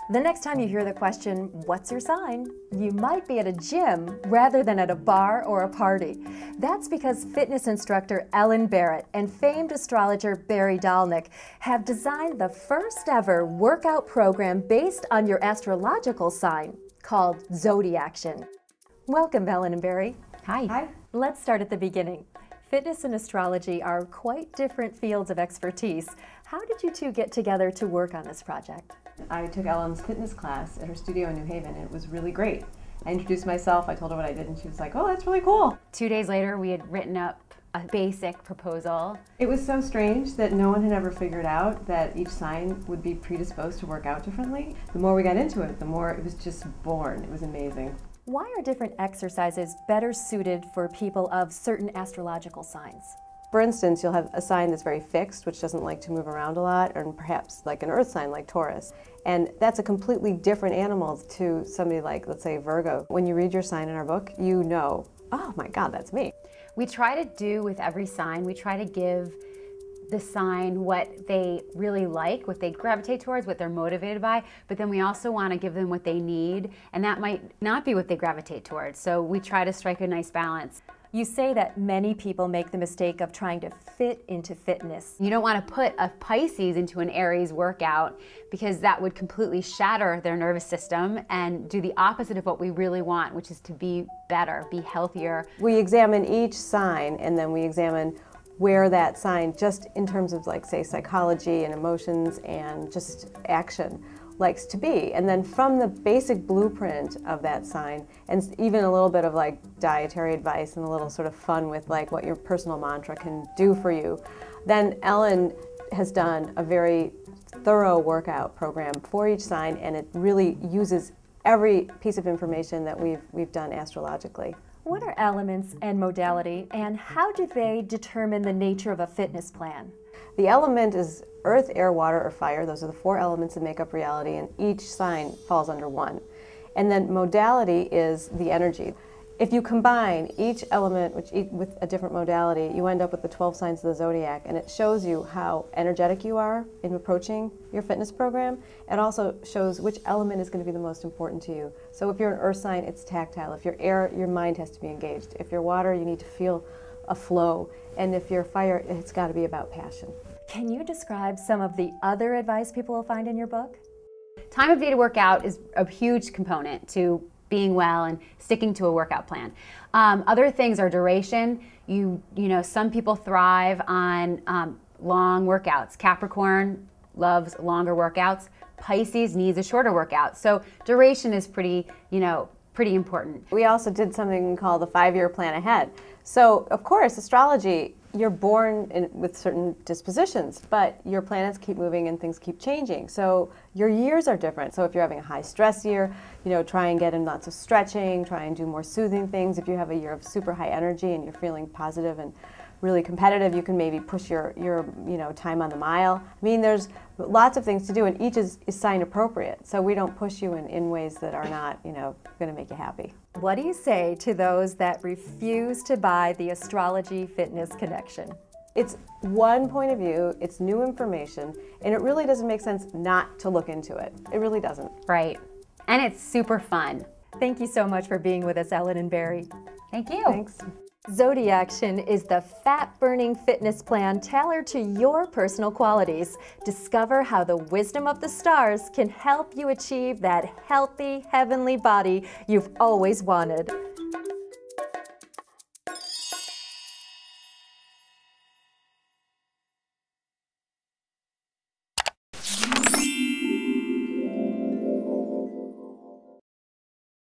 The next time you hear the question, what's your sign? You might be at a gym rather than at a bar or a party. That's because fitness instructor Ellen Barrett and famed astrologer Barrie Dolnick have designed the first ever workout program based on your astrological sign called Zodiaction. Welcome, Ellen and Barrie. Hi. Hi. Let's start at the beginning. Fitness and astrology are quite different fields of expertise. How did you two get together to work on this project? I took Ellen's fitness class at her studio in New Haven, and it was really great. I introduced myself, I told her what I did, and she was like, oh, that's really cool. 2 days later, we had written up a basic proposal. It was so strange that no one had ever figured out that each sign would be predisposed to work out differently. The more we got into it, the more it was just born. It was amazing. Why are different exercises better suited for people of certain astrological signs? For instance, you'll have a sign that's very fixed, which doesn't like to move around a lot, and perhaps like an earth sign like Taurus. And that's a completely different animal to somebody like, let's say, Virgo. When you read your sign in our book, you know, oh my God, that's me. We try to do with every sign, we try to give the sign what they really like, what they gravitate towards, what they're motivated by, but then we also want to give them what they need, and that might not be what they gravitate towards. So we try to strike a nice balance. You say that many people make the mistake of trying to fit into fitness. You don't want to put a Pisces into an Aries workout because that would completely shatter their nervous system and do the opposite of what we really want, which is to be better, be healthier. We examine each sign, and then we examine where that sign, just in terms of like, say, psychology and emotions and just action, likes to be. And then from the basic blueprint of that sign, and even a little bit of like dietary advice and a little sort of fun with like what your personal mantra can do for you, then Ellen has done a very thorough workout program for each sign, and it really uses every piece of information that we've done astrologically. What are elements and modality, and how do they determine the nature of a fitness plan? The element is earth, air, water, or fire. Those are the 4 elements that make up reality, and each sign falls under one. And then modality is the energy. If you combine each element with a different modality, you end up with the 12 signs of the zodiac, and it shows you how energetic you are in approaching your fitness program. It also shows which element is going to be the most important to you. So if you're an earth sign, it's tactile. If you're air, your mind has to be engaged. If you're water, you need to feel a flow. And if you're fire, it's got to be about passion. Can you describe some of the other advice people will find in your book? Time of day to work out is a huge component to being well and sticking to a workout plan. Other things are duration. You know, some people thrive on long workouts. Capricorn loves longer workouts. Pisces needs a shorter workout. So duration is pretty important. We also did something called the 5-year plan ahead. So, of course, astrology, you're born with certain dispositions, but your planets keep moving and things keep changing. So your years are different. So if you're having a high stress year, try and get in lots of stretching, try and do more soothing things. If you have a year of super high energy and you're feeling positive and really competitive, you can maybe push your time on the mile. I mean, there's lots of things to do, and each is sign appropriate. So we don't push you in ways that are not, going to make you happy. What do you say to those that refuse to buy the astrology fitness connection? It's one point of view, it's new information, and it really doesn't make sense not to look into it. It really doesn't. Right. And it's super fun. Thank you so much for being with us, Ellen and Barrie. Thank you. Thanks. Zodiaction is the fat-burning fitness plan tailored to your personal qualities. Discover how the wisdom of the stars can help you achieve that healthy, heavenly body you've always wanted.